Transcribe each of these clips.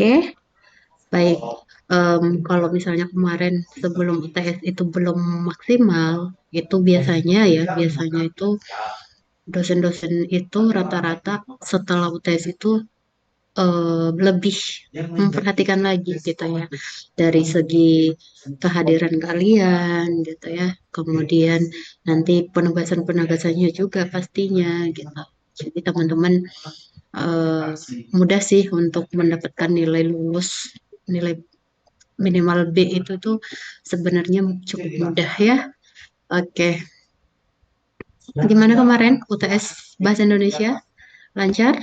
Oke, baik. Kalau misalnya kemarin sebelum UTS itu belum maksimal, itu biasanya itu dosen-dosen itu rata-rata setelah UTS itu lebih memperhatikan lagi gitu ya, dari segi kehadiran kalian gitu ya, kemudian nanti penugasan-penugasannya juga pastinya gitu. Jadi teman-teman eh, mudah sih untuk mendapatkan nilai lulus, nilai minimal B itu tuh sebenarnya cukup mudah ya. Oke, gimana kemarin UTS Bahasa Indonesia? Lancar?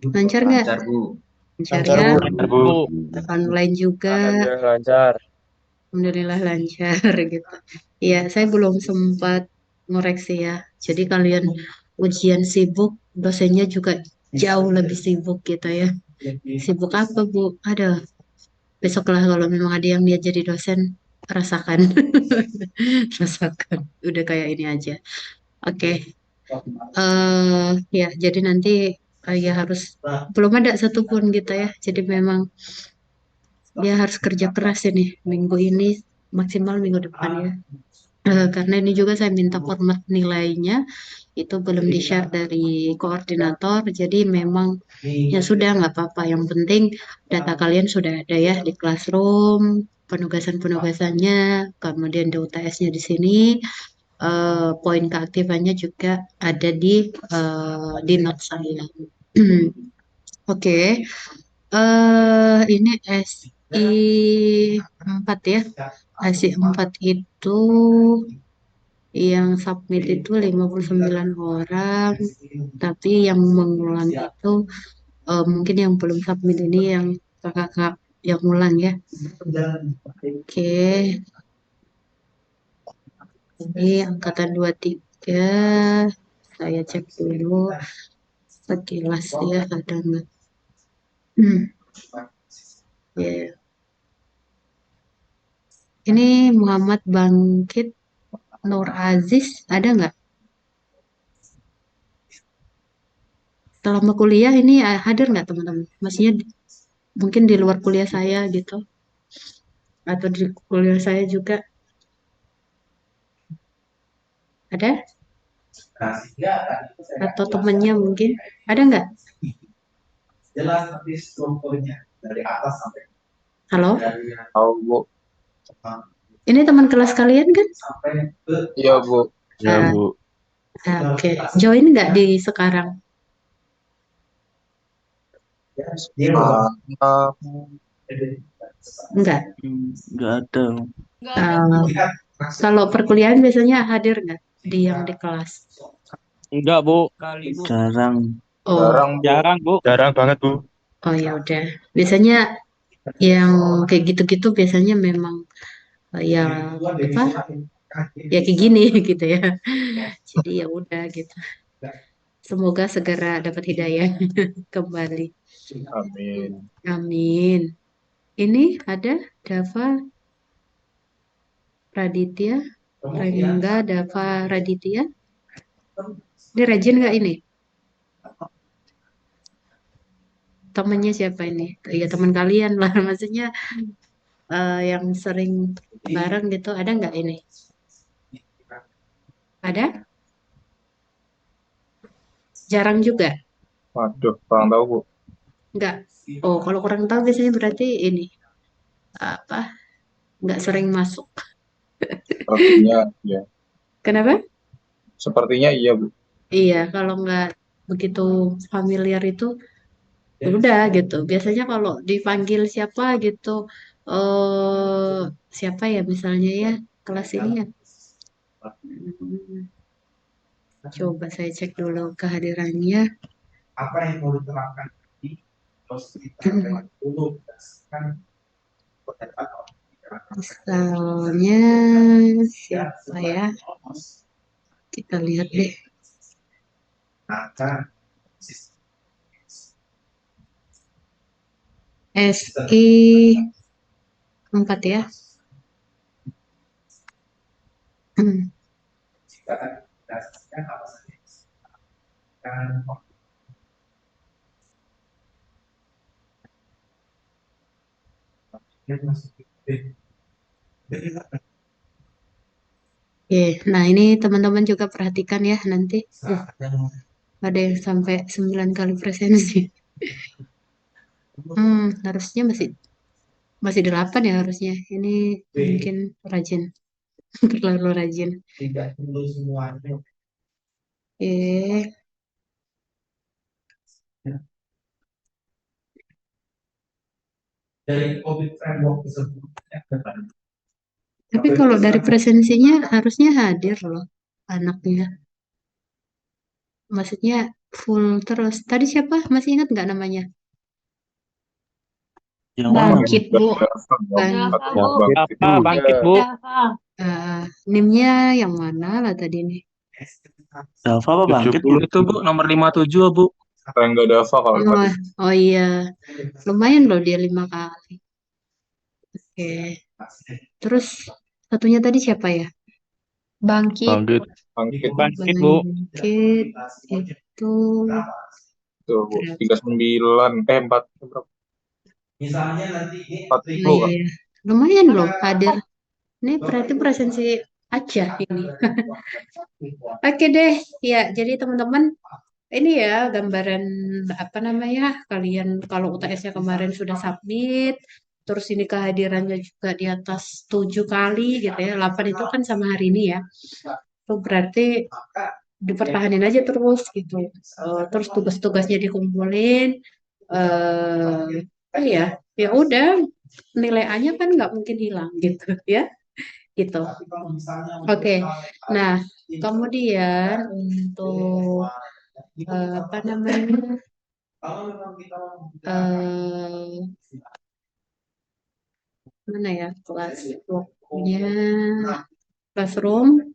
Lancar nggak? Lancar, Bu. Lancar Lancar ya. Bu. Lancar, Bu. Online juga. Alhamdulillah lancar. Alhamdulillah lancar gitu. Iya, saya belum sempat ngoreksi ya. Jadi kalian ujian sibuk, dosennya juga jauh lebih sibuk gitu ya. Sibuk apa, Bu? Ada. Besoklah kalau memang ada yang dia jadi dosen, rasakan. Rasakan. Udah kayak ini aja. Oke. Ya, jadi nanti ya harus belum ada satupun gitu ya. Jadi memang dia harus kerja keras ini minggu ini maksimal minggu depan ya. Karena ini juga saya minta format nilainya itu belum di-share dari koordinator, jadi memang ya sudah nggak apa-apa. Yang penting data kalian sudah ada ya di Classroom, penugasan-penugasannya, kemudian di UTS-nya di sini, poin keaktifannya juga ada di note saya. Oke, ini SI 4 ya. SI 4 itu yang submit itu 59 orang, tapi yang mengulang itu mungkin yang belum submit ini yang kakak-kakak yang ulang ya. Oke, ini angkatan 23. Saya cek dulu sekilas ya ada nggak. Hmm, ya. Ini Muhammad Bangkit Nur Aziz ada nggak? Selama kuliah ini hadir nggak teman-teman? Maksudnya mungkin di luar kuliah saya gitu, atau di kuliah saya juga ada? Atau temennya mungkin ada nggak? Halo, Tahu Bu. ini teman kelas kalian kan? Iya Bu. Ya, Ah, Bu. oke, join nggak di sekarang? Ah, ah, Nggak. Nggak ada. Ah, kalau perkuliahan biasanya hadir nggak di yang di kelas? Enggak, Bu. Jarang. Oh, jarang Bu. Jarang, Bu. Jarang banget, Bu. oh ya udah. Biasanya yang kayak gitu-gitu biasanya memang ya apa? Ya kayak gini gitu ya. Jadi ya udah gitu. Semoga segera dapat hidayah kembali. Amin. Amin. Ini ada Dava Raditya, Rengga Dava Raditya. Ini rajin nggak ini? Temennya siapa ini? Ya teman kalian lah, maksudnya yang sering bareng gitu. Ada nggak ini? Ada? Jarang juga? Waduh, kurang tahu Bu. Nggak. Oh, kalau kurang tahu biasanya berarti ini apa? Nggak sering masuk. Sepertinya ya. Kenapa? Sepertinya iya Bu. Iya, kalau nggak begitu familiar itu ya udah gitu. Biasanya kalau dipanggil siapa gitu, eh siapa ya misalnya ya kelas ini ya. Hmm, coba saya cek dulu kehadirannya. Misalnya siapa ya? Kita lihat deh. SI 4 ya. Oke, nah ini teman-teman juga perhatikan ya nanti. Ada yang sampai 9 kali presensi. Harusnya masih masih 8 ya harusnya. Ini mungkin rajin, terlalu rajin. Oke. Tapi kalau dari presensinya harusnya hadir loh anaknya. Maksudnya full terus. Tadi siapa? Masih ingat nggak namanya? Yang mana, Bu? Bangkit, Bu. Daftar dong, Bang, atau bangkit Apa juga. bangkit, Bu? NIM-nya yang mana lah tadi nih? Dava apa bangkit, Bu? 70 itu Bu, nomor 57 Bu. Rengga Dava kalau nggak Oh, salah. oh iya, lumayan loh dia 5 kali. Oke. Terus satunya tadi siapa ya? Bangkit. Bangkit. Bangkit Bangkit Bu. Bangkit itu tuh Bu, 39, 4 berapa? oh 40 iya kan? ya. Lumayan loh hadir. Ini berarti presensi aja ini. Oke deh, ya jadi teman-teman ini ya gambaran apa namanya kalian kalau UTS-nya kemarin sudah submit, terus ini kehadirannya juga di atas 7 kali gitu ya, 8 itu kan sama hari ini ya, itu berarti dipertahanin aja terus gitu. Terus tugas-tugasnya dikumpulin, eh ya ya udah nilai A-nya kan nggak mungkin hilang gitu ya gitu. Oke, nah kemudian untuk apa namanya eh mana ya kelas pokoknya classroom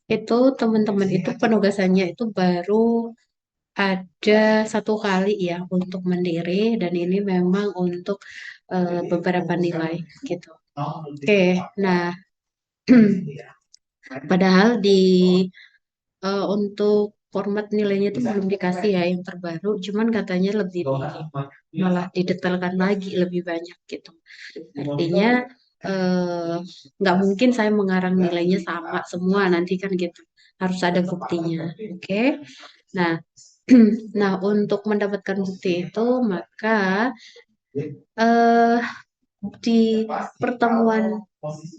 itu teman-teman itu penugasannya itu baru ada 1 kali ya untuk mandiri dan ini memang untuk beberapa nilai gitu. Oke, nah padahal di untuk format nilainya itu belum dikasih ya yang terbaru, cuman katanya lebih malah didetailkan lagi lebih banyak gitu. Artinya eh, nggak mungkin saya mengarang nilainya sama semua nanti kan gitu. Harus ada buktinya. Oke. Nah, nah untuk mendapatkan bukti itu maka eh di pertemuan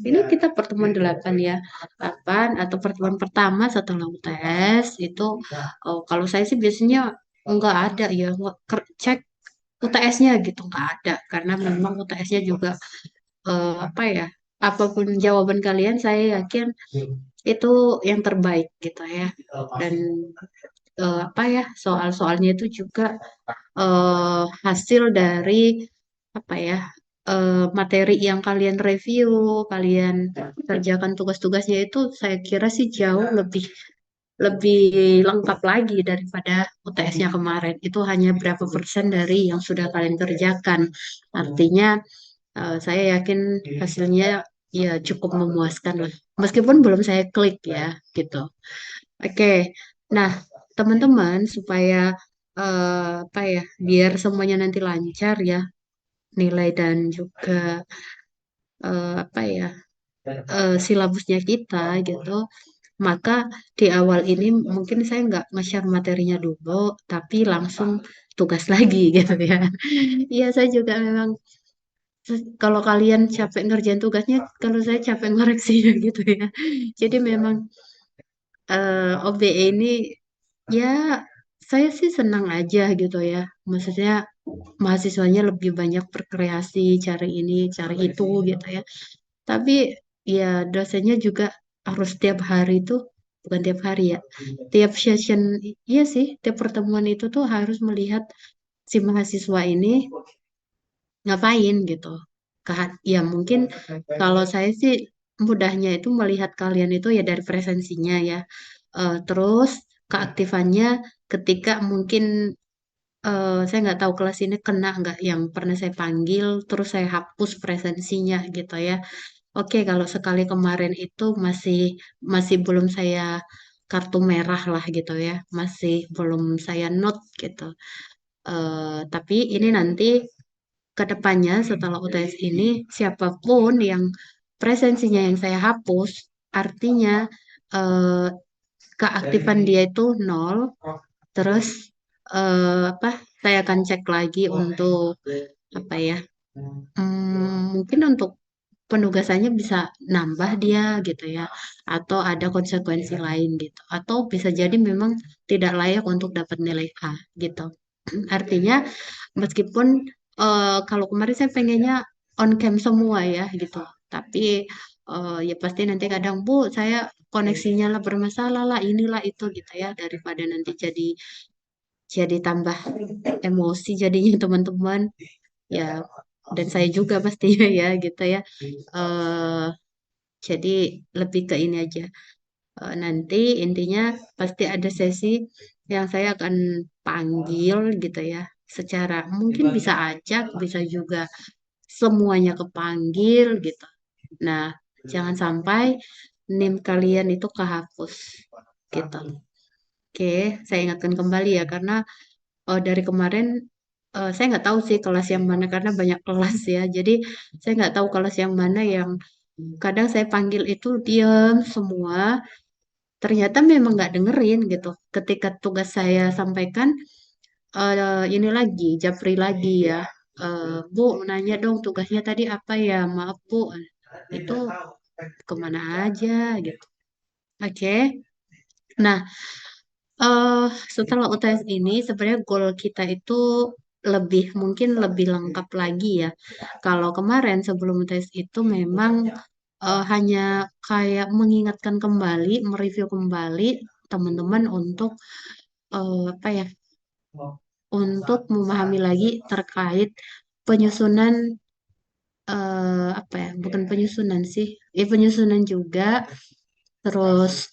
ini kita pertemuan 8 ya, 8 atau pertemuan pertama setelah UTS itu kalau saya sih biasanya nggak ada ya cek UTS-nya gitu nggak ada karena memang UTS-nya juga apa ya apapun jawaban kalian saya yakin itu yang terbaik gitu ya dan apa ya soal-soalnya itu juga hasil dari apa ya materi yang kalian review, kalian kerjakan tugas-tugasnya itu saya kira sih jauh lebih lebih lengkap lagi daripada UTS-nya kemarin. Itu hanya berapa persen dari yang sudah kalian kerjakan. Artinya saya yakin hasilnya ya cukup memuaskan lah. Meskipun belum saya klik ya gitu. Oke, nah teman-teman supaya apa ya biar semuanya nanti lancar ya nilai dan juga apa ya silabusnya kita gitu. Maka di awal ini mungkin saya nggak nge-share materinya dulu, tapi langsung tugas lagi gitu ya. Iya, saya juga memang kalau kalian capek ngerjain tugasnya, kalau saya capek ngoreksinya gitu ya. Jadi memang OBE ini ya saya sih senang aja gitu ya. Maksudnya mahasiswanya lebih banyak berkreasi, cari ini, cari itu gitu ya. Tapi ya dosennya juga harus tiap hari itu, bukan tiap hari ya, tiap session, iya sih, tiap pertemuan itu tuh harus melihat si mahasiswa ini ngapain gitu. Ya mungkin kalau saya sih mudahnya itu melihat kalian itu ya dari presensinya ya. Terus keaktifannya ketika mungkin saya nggak tahu kelas ini kena nggak yang pernah saya panggil, terus saya hapus presensinya gitu ya. Oke, kalau sekali kemarin itu masih masih belum saya kartu merah lah gitu ya, masih belum saya note gitu. Tapi ini nanti ke depannya setelah UTS ini siapapun yang presensinya yang saya hapus, artinya eh, keaktifan dia itu nol. Terus apa? Saya akan cek lagi untuk apa ya? Mungkin untuk penugasannya bisa nambah dia gitu ya, atau ada konsekuensi lain gitu, atau bisa jadi memang tidak layak untuk dapat nilai A gitu. Artinya meskipun kalau kemarin saya pengennya on cam semua ya gitu, tapi ya pasti nanti kadang Bu saya koneksinya lah bermasalah lah inilah itu gitu ya, daripada nanti jadi tambah emosi jadinya teman-teman ya, dan saya juga pastinya ya gitu ya. eh jadi lebih ke ini aja. Nanti intinya pasti ada sesi yang saya akan panggil gitu ya. Secara mungkin bisa acak, bisa juga semuanya kepanggil gitu. Nah, jangan sampai NIM kalian itu kehapus gitu. Oke, saya ingatkan kembali ya karena dari kemarin saya nggak tahu sih kelas yang mana karena banyak kelas ya. Jadi saya nggak tahu kelas yang mana yang kadang saya panggil itu diam semua. Ternyata memang nggak dengerin gitu. Ketika tugas saya sampaikan, ini lagi, Japri lagi ya. Bu, nanya dong tugasnya tadi apa ya? Maaf Bu, itu kemana aja gitu. Oke. Nah, eh setelah UTS ini sebenarnya goal kita itu mungkin lebih lengkap lagi ya. Kalau kemarin sebelum UTS itu memang hanya kayak mengingatkan kembali, mereview kembali teman-teman untuk apa ya, untuk memahami lagi terkait penyusunan apa ya, bukan penyusunan sih, penyusunan juga, terus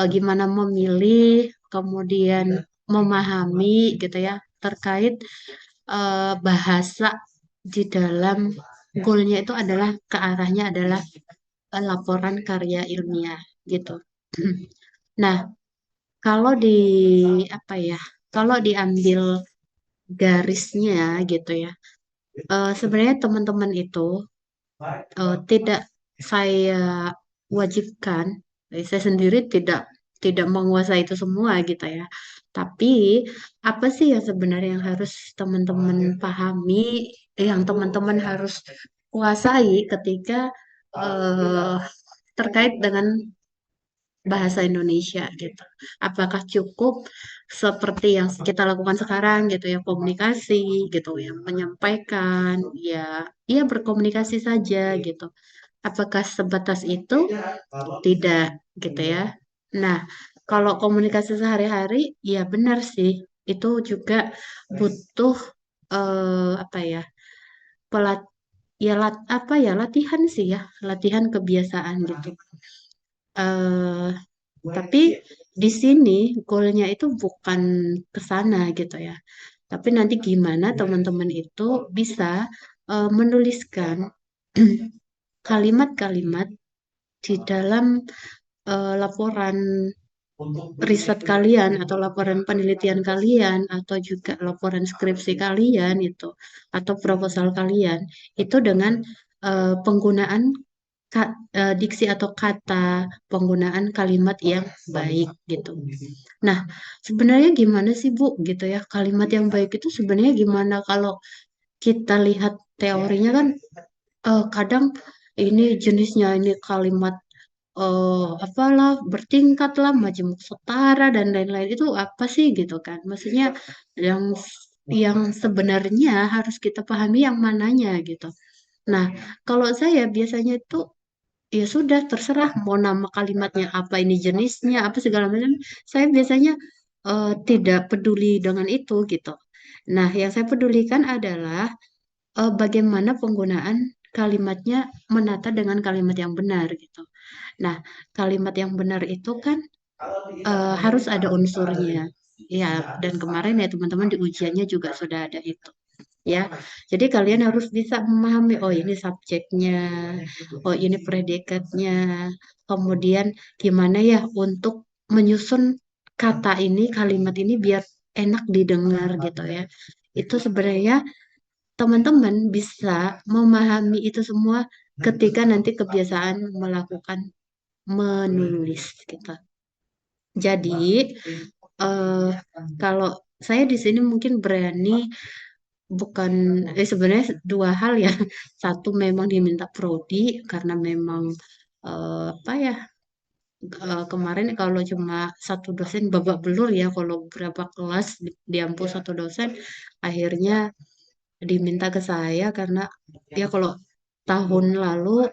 gimana memilih, kemudian memahami gitu ya terkait bahasa di dalam goalnya itu adalah ke arahnya adalah laporan karya ilmiah gitu. Nah, kalau di apa ya, kalau diambil garisnya gitu ya, sebenarnya teman-teman itu tidak saya wajibkan, saya sendiri tidak menguasai itu semua gitu ya. Tapi apa sih yang sebenarnya yang harus teman-teman pahami, yang teman-teman harus kuasai ketika eh, terkait dengan bahasa Indonesia gitu. Apakah cukup seperti yang kita lakukan sekarang gitu ya, komunikasi gitu ya, menyampaikan ya berkomunikasi saja gitu. Apakah sebatas itu? Tidak gitu ya. Nah, kalau komunikasi sehari-hari ya benar sih, itu juga butuh apa ya? Pelat apa ya, latihan sih ya, latihan kebiasaan gitu. eh tapi di sini goalnya itu bukan ke sana gitu ya. Tapi nanti gimana teman-teman itu bisa menuliskan kalimat-kalimat di dalam laporan riset kalian atau laporan penelitian kalian atau juga laporan skripsi kalian itu atau proposal kalian itu dengan penggunaan diksi atau kata, penggunaan kalimat yang baik gitu. Nah, sebenarnya gimana sih Bu gitu ya? Kalimat yang baik itu sebenarnya gimana kalau kita lihat teorinya kan kadang ini jenisnya ini kalimat apalah bertingkat lah, majemuk setara dan lain-lain itu apa sih gitu kan? Maksudnya yang yang sebenarnya harus kita pahami yang mananya gitu. Nah, kalau saya biasanya itu ya sudah terserah mau nama kalimatnya apa, ini jenisnya apa segala macam, saya biasanya tidak peduli dengan itu gitu. Nah, yang saya pedulikan adalah bagaimana penggunaan kalimatnya menata dengan kalimat yang benar gitu. Nah, kalimat yang benar itu kan harus ada unsurnya. Ya, dan kemarin ya teman-teman di ujiannya juga sudah ada itu. Ya, jadi kalian harus bisa memahami, oh ini subjeknya, oh ini predikatnya, kemudian gimana ya untuk menyusun kata ini, kalimat ini biar enak didengar gitu ya. Itu sebenarnya teman-teman bisa memahami itu semua ketika nanti kebiasaan melakukan menulis gitu. Jadi eh, kalau saya di sini mungkin berani bukan sebenarnya dua hal ya. Satu memang diminta prodi karena memang apa ya kemarin kalau cuma satu dosen babak belur ya kalau berapa kelas diampu satu dosen akhirnya diminta ke saya karena ya kalau tahun lalu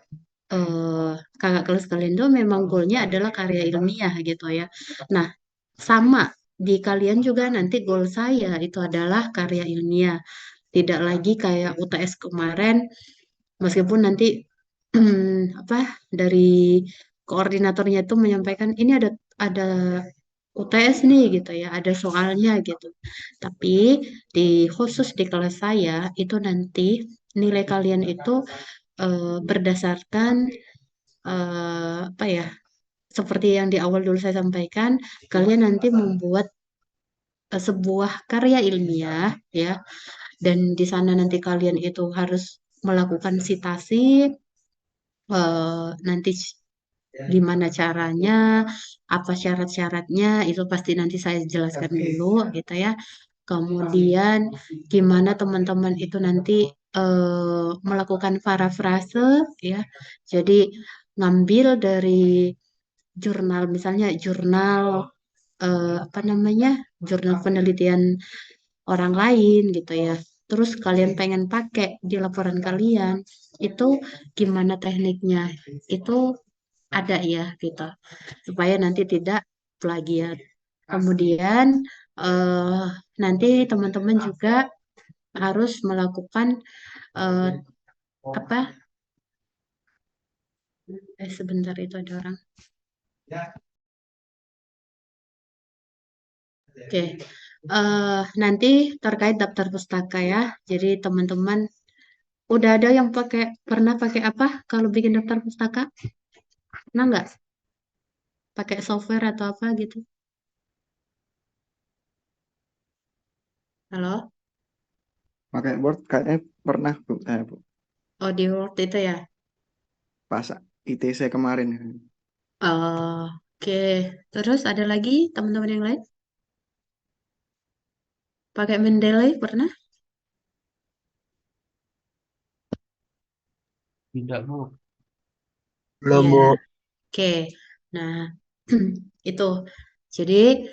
kakak kelas kalian tuh memang goalnya adalah karya ilmiah gitu ya. Nah, sama di kalian juga nanti goal saya itu adalah karya ilmiah. Tidak lagi kayak UTS kemarin, meskipun nanti apa dari koordinatornya itu menyampaikan ini ada UTS nih gitu ya, ada soalnya gitu. Tapi khusus di kelas saya itu nanti nilai kalian itu berdasarkan apa ya? Seperti yang di awal dulu saya sampaikan, kalian nanti membuat sebuah karya ilmiah ya, dan di sana nanti kalian itu harus melakukan sitasi, nanti gimana caranya, apa syarat-syaratnya, itu pasti nanti saya jelaskan dulu gitu ya. Kemudian gimana teman-teman itu nanti melakukan parafrase ya. Jadi ngambil dari jurnal, misalnya jurnal apa namanya, jurnal penelitian orang lain gitu ya. Terus kalian pengen pakai di laporan kalian, itu gimana tekniknya? Itu ada ya gitu. Supaya nanti tidak plagiat. Kemudian eh, nanti teman-teman juga harus melakukan eh, apa? Sebentar itu ada orang. Oke, nanti terkait daftar pustaka ya. Jadi teman-teman udah ada yang pernah pakai apa kalau bikin daftar pustaka? Pernah nggak? Pakai software atau apa gitu? Halo? Pakai Word kayaknya pernah Bu, Bu. Oh di Word itu ya? Pas ITC kemarin. Oke, terus ada lagi teman-teman yang lain? Pakai Mendeley pernah? Tidak, Bu. Belum, Iya. Bu. Oke, nah itu. Jadi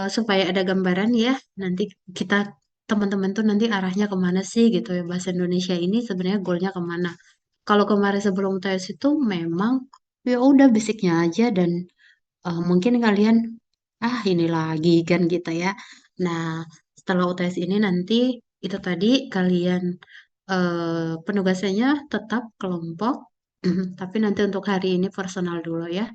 supaya ada gambaran ya, nanti kita teman-teman tuh nanti arahnya kemana sih gitu ya bahasa Indonesia ini sebenarnya goalnya kemana? Kalau kemarin sebelum tes itu memang ya udah basicnya aja dan mungkin kalian ini lagi kan gitu ya. Nah setelah UTS ini nanti itu tadi kalian penugasannya tetap kelompok, tapi nanti untuk hari ini personal dulu ya.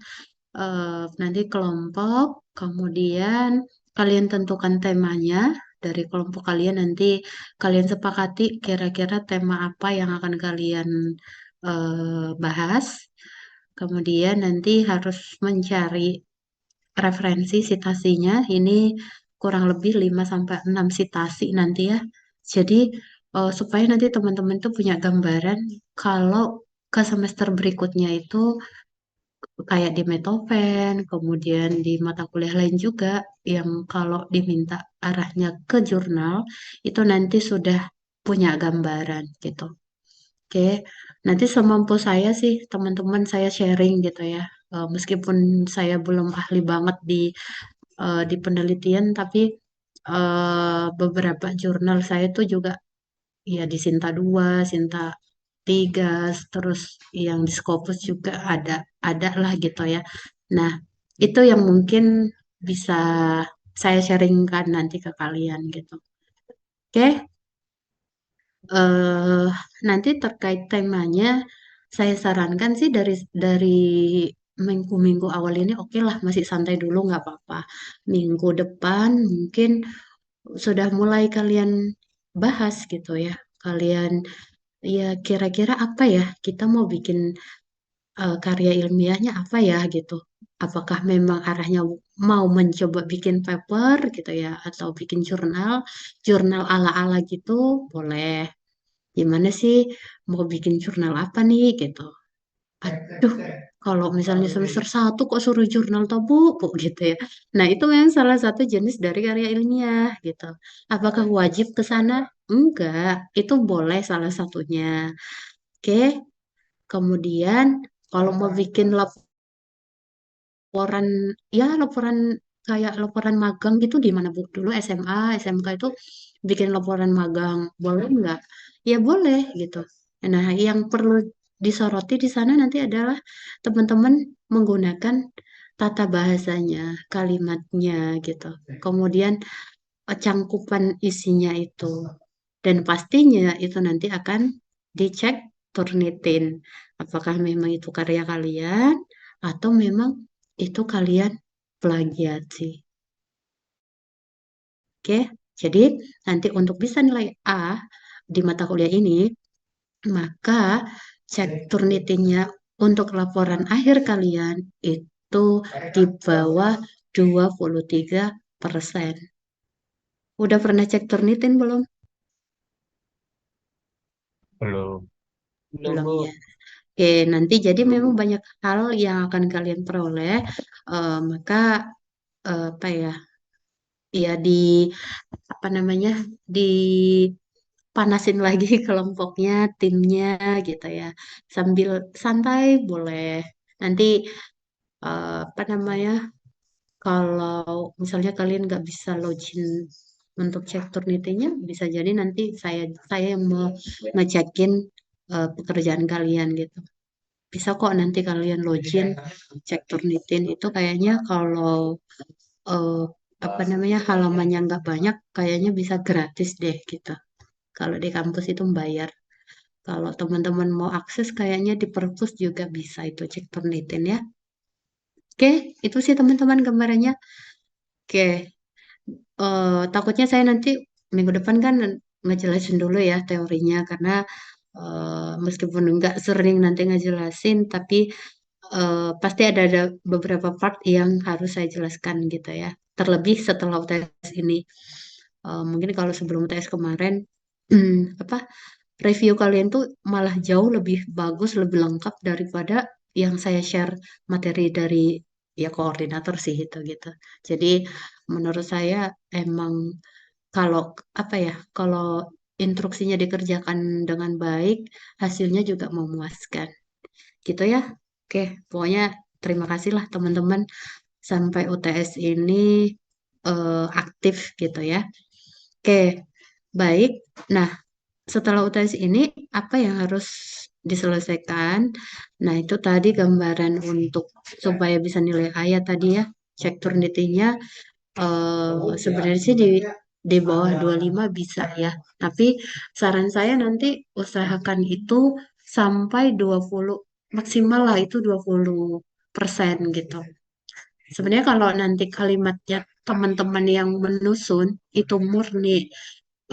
Nanti kelompok, kemudian kalian tentukan temanya dari kelompok kalian nanti kalian sepakati kira-kira tema apa yang akan kalian bahas. Kemudian nanti harus mencari referensi sitasinya. Ini kurang lebih 5 sampai 6 sitasi nanti ya. Jadi supaya nanti teman-teman tuh punya gambaran kalau ke semester berikutnya itu kayak di Metopen, kemudian di mata kuliah lain juga yang kalau diminta arahnya ke jurnal itu nanti sudah punya gambaran gitu. Oke, nanti semampu saya sih teman-teman saya sharing gitu ya. Meskipun saya belum ahli banget di penelitian, tapi beberapa jurnal saya tuh juga ya di Sinta 2, Sinta 3, terus yang di Scopus juga ada lah gitu ya. Nah, itu yang mungkin bisa saya sharingkan nanti ke kalian gitu. Oke, eh nanti terkait temanya, saya sarankan sih dari minggu-minggu awal ini oke lah masih santai dulu nggak apa-apa. Minggu depan mungkin sudah mulai kalian bahas gitu ya. Kalian ya kira-kira apa ya kita mau bikin karya ilmiahnya apa ya gitu. Apakah memang arahnya mau mencoba bikin paper gitu ya atau bikin jurnal ala-ala gitu boleh. Gimana sih mau bikin jurnal apa nih gitu. Aduh, kalau misalnya semester 1 kok suruh jurnal toh bu gitu ya. Nah itu memang salah satu jenis dari karya ilmiah gitu. Apakah wajib ke sana? Enggak, itu boleh salah satunya. Oke, kemudian kalau mau bikin laporan, ya laporan kayak laporan magang gitu di mana Bu? Dulu SMA, SMK itu bikin laporan magang. Boleh nggak? Ya boleh gitu. Nah, yang perlu disoroti di sana nanti adalah teman-teman menggunakan tata bahasanya, kalimatnya gitu. Kemudian cangkupan isinya itu. Dan pastinya itu nanti akan dicek Turnitin. Apakah memang itu karya kalian atau memang itu kalian plagiat sih. Oke, jadi nanti untuk bisa nilai A di mata kuliah ini, maka cek Turnitinnya untuk laporan akhir kalian itu di bawah 23%. Udah pernah cek Turnitin belum? Belum. Belum ya. Oke, nanti jadi memang banyak hal yang akan kalian peroleh, maka apa ya, ya di apa namanya, dipanasin lagi kelompoknya, timnya gitu ya, sambil santai boleh. Nanti apa namanya, kalau misalnya kalian nggak bisa login untuk cek Turnitinnya, bisa jadi nanti saya yang mau ngecekin pekerjaan kalian gitu. Bisa kok nanti kalian login, cek Turnitin itu kayaknya kalau eh, apa namanya halamannya nggak banyak, kayaknya bisa gratis deh gitu. Kalau di kampus itu bayar. Kalau teman-teman mau akses kayaknya di perpus juga bisa itu cek Turnitin ya. Oke, itu sih teman-teman gambarannya. Oke, takutnya saya nanti minggu depan kan ngejelasin dulu ya teorinya karena meskipun nggak sering nanti ngejelasin, tapi pasti ada beberapa part yang harus saya jelaskan gitu ya. Terlebih setelah UTS ini. Mungkin kalau sebelum UTS kemarin, apa review kalian tuh malah jauh lebih bagus, lebih lengkap daripada yang saya share materi dari ya koordinator sih itu gitu. Jadi menurut saya emang kalau apa ya, kalau instruksinya dikerjakan dengan baik, hasilnya juga memuaskan. Gitu ya. Oke, pokoknya terima kasih lah teman-teman sampai UTS ini aktif gitu ya. Oke, baik. Nah, setelah UTS ini apa yang harus diselesaikan? Nah, itu tadi gambaran untuk supaya bisa nilai A ya tadi ya. Cek Turnitin-nya sebenarnya sih di bawah 25 bisa ya. Tapi saran saya nanti usahakan itu sampai 20, maksimal lah itu 20% gitu. Sebenarnya kalau nanti kalimatnya teman-teman yang menusun itu murni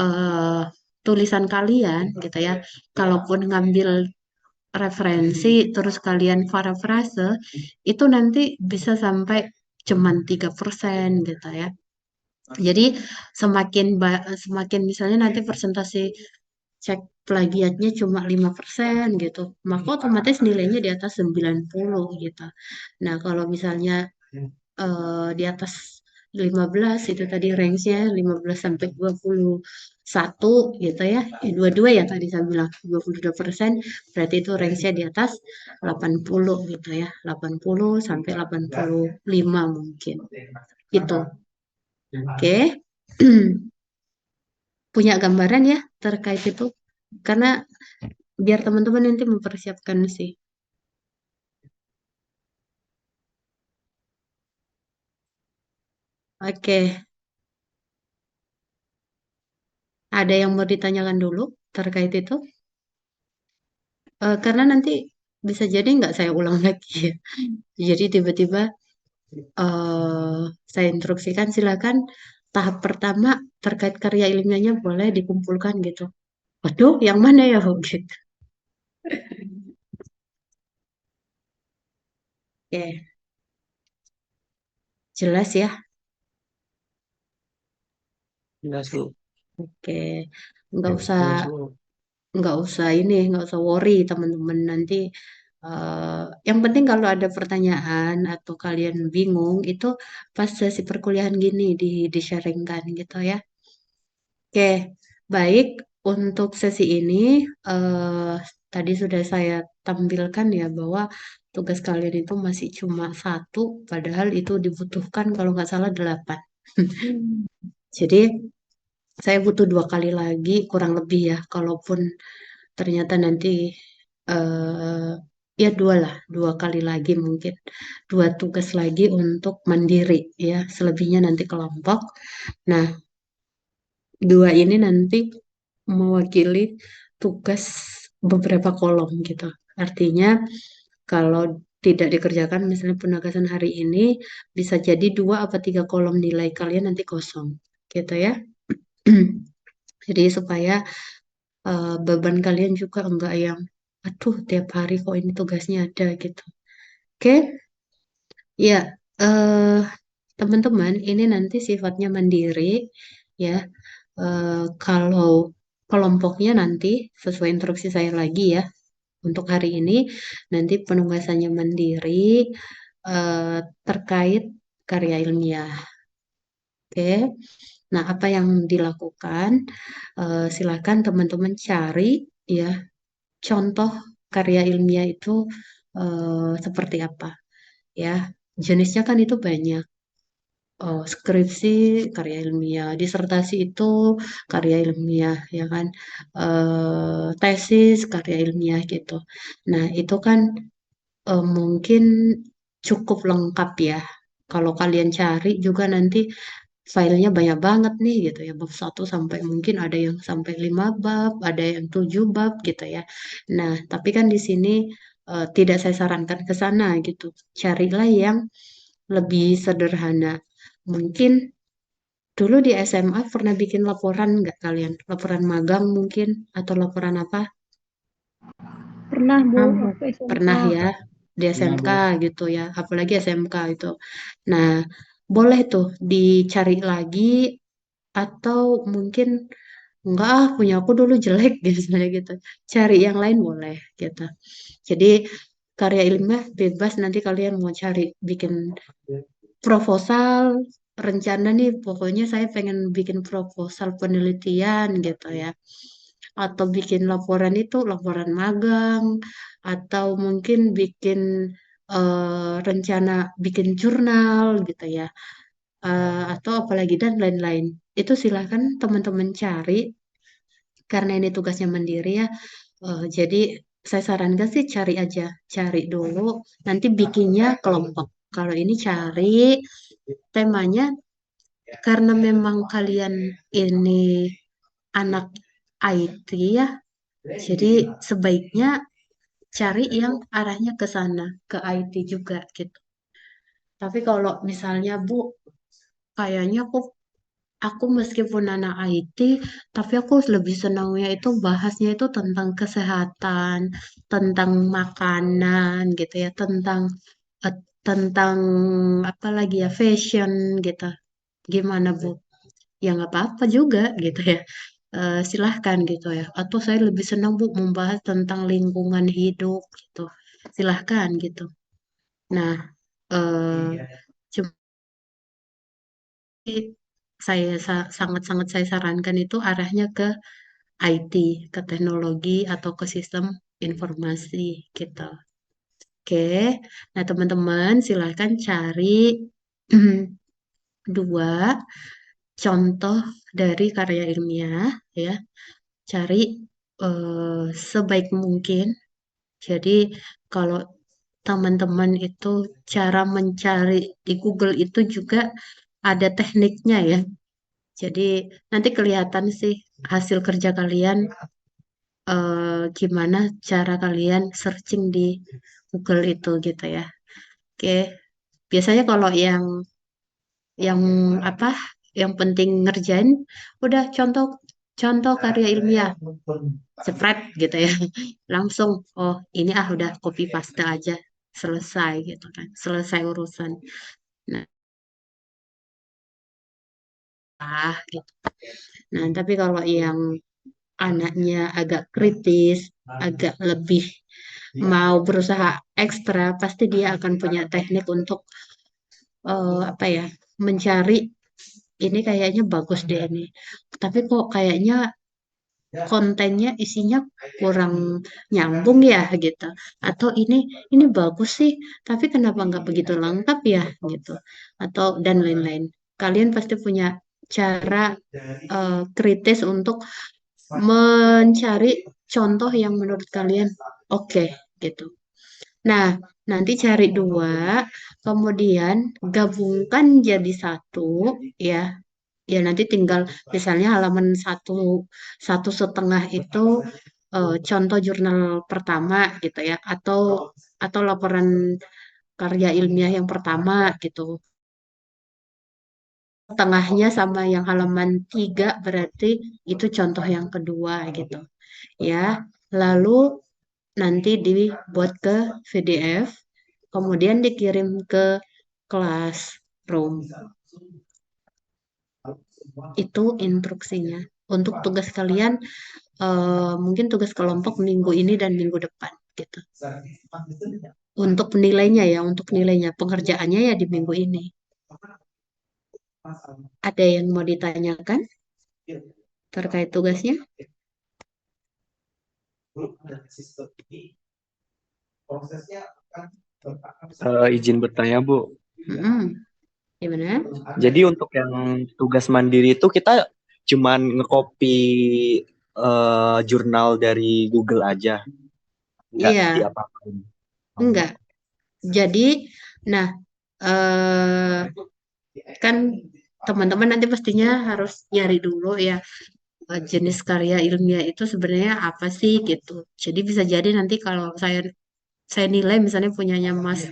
eh, tulisan kalian gitu ya. Kalaupun ngambil referensi terus kalian parafrase itu nanti bisa sampai cuman 3% gitu ya. Jadi semakin misalnya nanti persentase cek plagiatnya cuma 5% gitu, maka otomatis nilainya di atas 90 gitu. Nah, kalau misalnya di atas 15 itu tadi range-nya 15 sampai 21 gitu ya. 22 ya tadi saya bilang 22%, berarti itu range-nya di atas 80 gitu ya. 80 sampai 85 mungkin. Gitu. Oke. Punya gambaran ya terkait itu karena biar teman-teman nanti mempersiapkan sih. Oke, ada yang mau ditanyakan dulu terkait itu? Karena nanti bisa jadi nggak saya ulang lagi ya. Jadi tiba-tiba eh, saya instruksikan silakan tahap pertama terkait karya ilmiahnya boleh dikumpulkan gitu. Waduh, yang mana ya gitu. Oke, jelas ya. Jelas, Bu. Oke, nggak usah Jelas, Bu. nggak usah worry teman-teman nanti. Yang penting kalau ada pertanyaan atau kalian bingung itu pas sesi perkuliahan gini di-sharingkan gitu ya. Oke, baik. Untuk sesi ini eh, tadi sudah saya tampilkan ya bahwa tugas kalian itu masih cuma satu, padahal itu dibutuhkan kalau nggak salah 8. Jadi saya butuh 2 kali lagi kurang lebih ya, kalaupun ternyata nanti eh ya 2 kali lagi mungkin 2 tugas lagi untuk mandiri ya, selebihnya nanti kelompok. Nah, 2 ini nanti mewakili tugas beberapa kolom gitu. Artinya kalau tidak dikerjakan misalnya penugasan hari ini bisa jadi 2 atau 3 kolom nilai kalian nanti kosong gitu ya. Jadi supaya beban kalian juga enggak yang aduh tiap hari kok ini tugasnya ada gitu. Oke, ya eh teman-teman ini nanti sifatnya mandiri ya. Kalau kelompoknya nanti sesuai instruksi saya lagi ya. Untuk hari ini nanti penugasannya mandiri eh, terkait karya ilmiah. Oke. Nah, apa yang dilakukan? Silakan teman-teman cari ya contoh karya ilmiah itu seperti apa ya. Jenisnya kan itu banyak. Skripsi karya ilmiah, disertasi itu karya ilmiah, ya kan, tesis karya ilmiah gitu. Nah, itu kan mungkin cukup lengkap ya. Kalau kalian cari juga nanti filenya banyak banget nih gitu ya, bab 1 sampai mungkin ada yang sampai 5 bab, ada yang 7 bab gitu ya. Nah, tapi kan di sini tidak saya sarankan ke sana gitu. Carilah yang lebih sederhana. Mungkin dulu di SMA pernah bikin laporan nggak kalian? Laporan magang mungkin atau laporan apa? Pernah, Bu, Ah, waktu SMK. pernah ya di SMK gitu ya, apalagi SMK itu. Nah, boleh tuh dicari lagi atau mungkin enggak punya aku dulu jelek gitu misalnya gitu. Cari yang lain boleh gitu. Jadi karya ilmiah bebas nanti kalian mau cari bikin proposal rencana nih pokoknya saya pengen bikin proposal penelitian gitu ya atau bikin laporan itu laporan magang atau mungkin bikin rencana bikin jurnal gitu ya. Atau apalagi dan lain-lain itu silahkan teman-teman cari karena ini tugasnya mandiri ya. Jadi saya sarankan sih cari aja, cari dulu, nanti bikinnya kelompok. Kalau ini cari temanya karena memang kalian ini anak IT ya, jadi sebaiknya cari yang arahnya ke sana, ke IT juga gitu. Tapi kalau misalnya Bu, kayaknya aku meskipun anak IT, tapi aku lebih senangnya itu bahasnya itu tentang kesehatan, tentang makanan gitu ya, eh, tentang apa lagi ya, fashion gitu. Gimana Bu? Ya nggak apa-apa juga gitu ya. Silahkan gitu ya. Atau saya lebih senang Bu membahas tentang lingkungan hidup gitu. Silahkan gitu. Nah, cuma sangat-sangat saya sarankan itu arahnya ke IT, ke teknologi atau ke sistem informasi gitu. Oke, nah teman-teman silahkan cari 2 contoh dari karya ilmiah ya. Cari sebaik mungkin. Jadi kalau teman-teman itu cara mencari di Google itu juga ada tekniknya ya. Jadi nanti kelihatan sih hasil kerja kalian gimana cara kalian searching di Google itu gitu ya. Oke, biasanya kalau yang apa yang penting ngerjain udah contoh contoh karya ilmiah spread gitu ya. Langsung oh ini udah copy paste aja selesai gitu kan. Selesai urusan. Nah, gitu. Nah, tapi kalau yang anaknya agak kritis, agak lebih mau berusaha ekstra, pasti dia akan punya teknik untuk apa ya, mencari ini kayaknya bagus deh ini. Tapi kok kayaknya kontennya isinya kurang nyambung ya gitu. Atau ini bagus sih, tapi kenapa nggak begitu lengkap ya gitu. Atau dan lain-lain. Kalian pasti punya cara kritis untuk mencari contoh yang menurut kalian oke gitu. Nah, nanti cari dua, kemudian gabungkan jadi satu, ya. Ya nanti tinggal misalnya halaman satu setengah itu contoh jurnal pertama gitu ya, atau laporan karya ilmiah yang pertama gitu. Tengahnya sama yang halaman 3 berarti itu contoh yang kedua gitu ya. Lalu nanti dibuat ke PDF, kemudian dikirim ke classroom. Itu instruksinya. Untuk tugas kalian, mungkin tugas kelompok minggu ini dan minggu depan gitu. Untuk nilainya, pengerjaannya ya di minggu ini. Ada yang mau ditanyakan terkait tugasnya? Izin bertanya, Bu. Gimana? Jadi untuk yang tugas mandiri itu kita cuman ngekopi jurnal dari Google aja, nggak Iya, diapa-apain. enggak. Jadi, nah, kan teman-teman nanti pastinya harus nyari dulu ya jenis karya ilmiah itu sebenarnya apa sih gitu. Jadi bisa jadi nanti kalau saya nilai misalnya punyanya Mas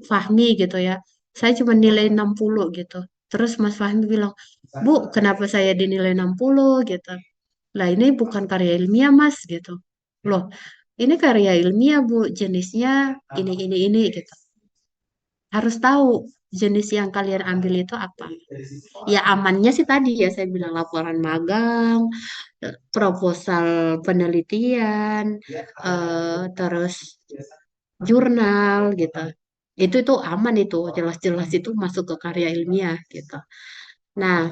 Fahmi gitu ya. Saya cuma nilai 60 gitu. Terus Mas Fahmi bilang, "Bu, kenapa saya dinilai 60 gitu?" Lah ini bukan karya ilmiah Mas gitu. Loh, ini karya ilmiah Bu, jenisnya ini gitu. Harus tahu jenis yang kalian ambil itu apa. Ya amannya sih tadi ya saya bilang laporan magang, proposal penelitian, terus jurnal gitu. Itu aman itu, jelas-jelas itu masuk ke karya ilmiah gitu. Nah,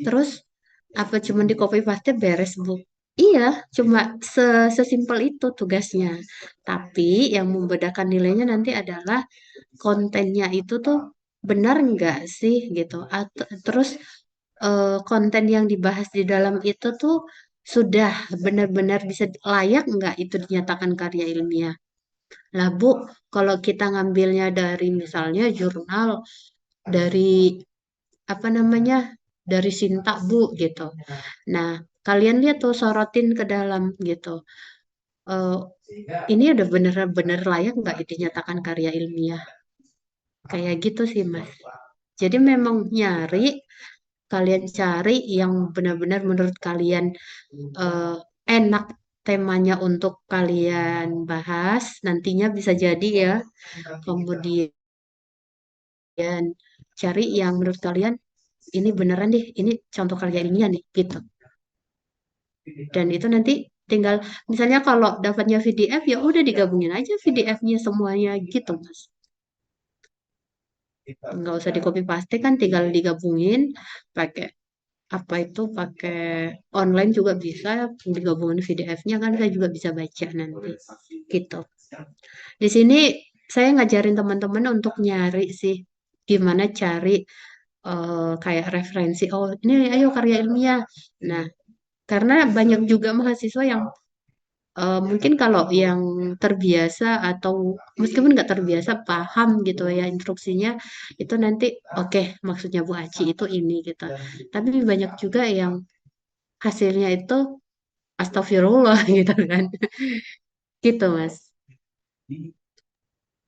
terus apa cuma di copy paste beres Bu? Iya, cuma sesimpel itu tugasnya. Tapi yang membedakan nilainya nanti adalah kontennya itu tuh benar nggak sih gitu. Atau terus konten yang dibahas di dalam itu tuh sudah benar-benar bisa layak nggak itu dinyatakan karya ilmiah. Lah Bu, kalau kita ngambilnya dari misalnya jurnal dari apa namanya dari Sinta Bu gitu. Nah, kalian lihat tuh sorotin ke dalam gitu. Eh, ini udah bener-bener layak nggak dinyatakan karya ilmiah? Kayak gitu sih Mas. Jadi memang kalian cari yang benar-benar menurut kalian eh, enak temanya untuk kalian bahas. Nantinya bisa jadi ya. Kemudian cari yang menurut kalian ini beneran deh, ini contoh karya ilmiah nih gitu. Dan itu nanti tinggal misalnya kalau dapatnya PDF ya udah digabungin aja PDF-nya semuanya gitu Mas. Nggak usah di copy paste kan tinggal digabungin pakai apa itu pakai online juga bisa digabungin PDF-nya kan saya juga bisa baca nanti gitu. Di sini saya ngajarin teman-teman untuk nyari sih gimana cari kayak referensi. Oh, ini ayo karya ilmiah. Nah, karena banyak juga mahasiswa yang mungkin kalau yang terbiasa atau meskipun nggak terbiasa paham gitu ya instruksinya itu nanti oke, maksudnya Bu Aci itu ini gitu. Tapi banyak juga yang hasilnya itu astagfirullah gitu kan. Gitu Mas.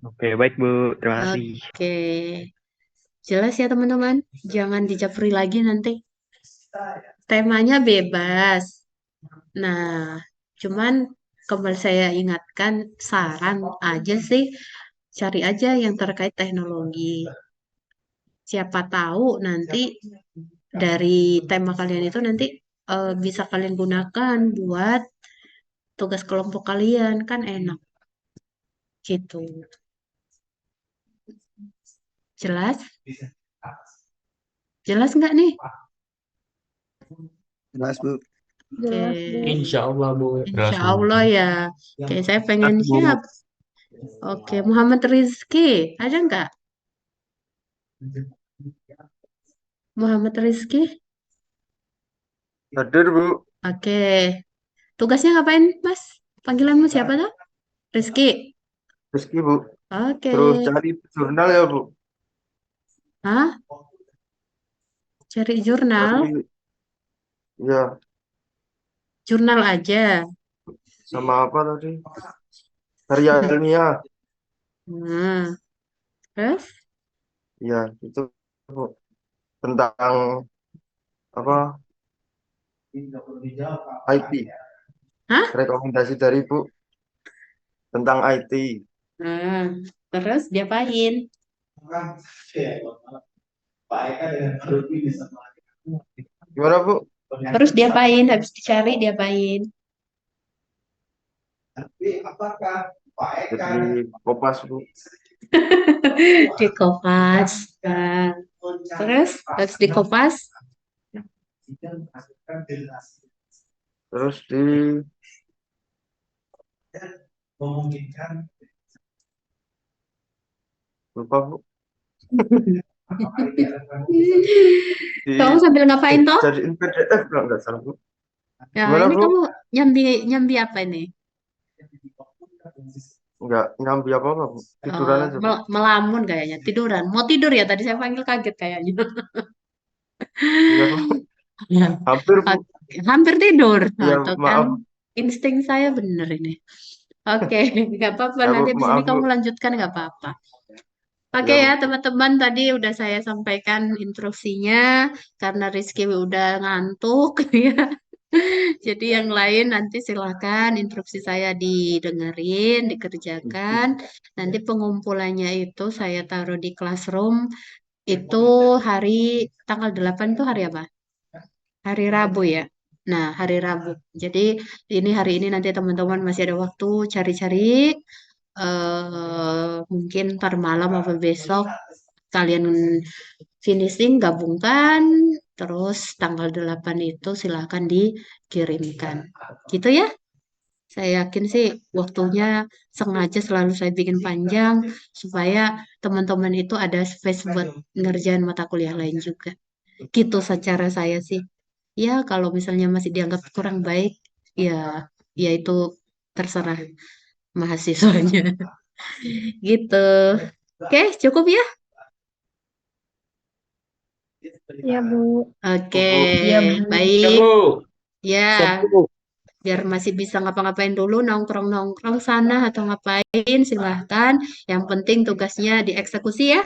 Oke, baik Bu, terima kasih. Oke. Jelas ya teman-teman. Jangan dijapri lagi nanti. Temanya bebas. Nah, cuman kembali saya ingatkan saran aja sih cari aja yang terkait teknologi. Siapa tahu nanti dari tema kalian itu nanti bisa kalian gunakan buat tugas kelompok kalian, kan enak gitu. Jelas? Jelas nggak nih? Jelas, Bu. Jelas, Bu. Oke. Insya Allah, Bu. Insya Allah ya. Oke, saya pengen siap. Oke, Muhammad Rizky, ada nggak? Muhammad Rizky? Hadir, Bu. Oke. Tugasnya ngapain, Mas? Panggilanmu siapa tuh? Rizky. Rizky, Bu. Oke. Terus cari jurnal ya, Bu. Hah? Cari jurnal? Cari, ya, Jurnal aja. sama apa tadi? Karya ilmiah. Nah, terus? Ya, itu, Bu. Tentang apa? IT. Hah? Rekomendasi dari Bu tentang IT. Nah, terus diapain? Gimana, Bu? Terus diapain? Habis dicari diapain? Jadi kopas, Bu. Di Kompas. Nah, terus habis di Kompas? Terus di lupa, Bu. Di Kamu sambil ngapain toh? jadiin PDF kalau nggak salah, Bu. Ya, Gimana, ini Bu? kamu nyambi apa ini? Nggak nyambi apa-apa, Bu. Tiduran aja, Bu. Melamun kayaknya, tiduran. Mau tidur ya? Tadi saya panggil kaget kayaknya. Iya, Bu. Hampir, Bu. Hampir tidur. Iya, Nah, tuh kan maaf. insting saya bener ini. Oke, nggak apa-apa. Ya, Bu. Nanti habis ini Maaf, Bu. kamu lanjutkan nggak apa-apa. Oke Ya, ya Bu. teman-teman, tadi udah saya sampaikan instruksinya karena Rizky udah ngantuk ya. Jadi yang lain nanti silakan instruksi saya didengerin, dikerjakan. Nanti pengumpulannya itu saya taruh di classroom itu hari tanggal 8 itu hari apa? Hari Rabu ya. Nah, hari Rabu. Jadi ini hari ini nanti teman-teman masih ada waktu cari-cari mungkin ntar malam atau besok kalian finishing gabungkan terus tanggal 8 itu silahkan dikirimkan. Gitu ya. Saya yakin sih waktunya sengaja selalu saya bikin panjang supaya teman-teman itu ada space buat ngerjain mata kuliah lain juga. Gitu secara saya sih. Ya, kalau misalnya masih dianggap kurang baik, ya ya itu terserah mahasiswanya. Gitu. Oke, cukup ya? Ya, Bu. Oke, Iya, baik. Bu. Ya, Siap, Bu. biar masih bisa ngapa-ngapain dulu, nongkrong-nongkrong sana atau ngapain, silahkan. Yang penting tugasnya dieksekusi ya.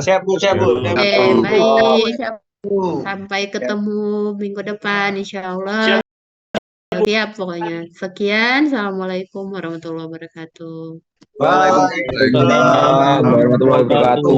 Siap, Bu. Siap, Bu. Oke, Bu. baik. Siap. Sampai ketemu minggu depan, insya Allah. Siap pokoknya. Sekian, Assalamualaikum warahmatullahi wabarakatuh. Waalaikumsalam warahmatullahi wabarakatuh.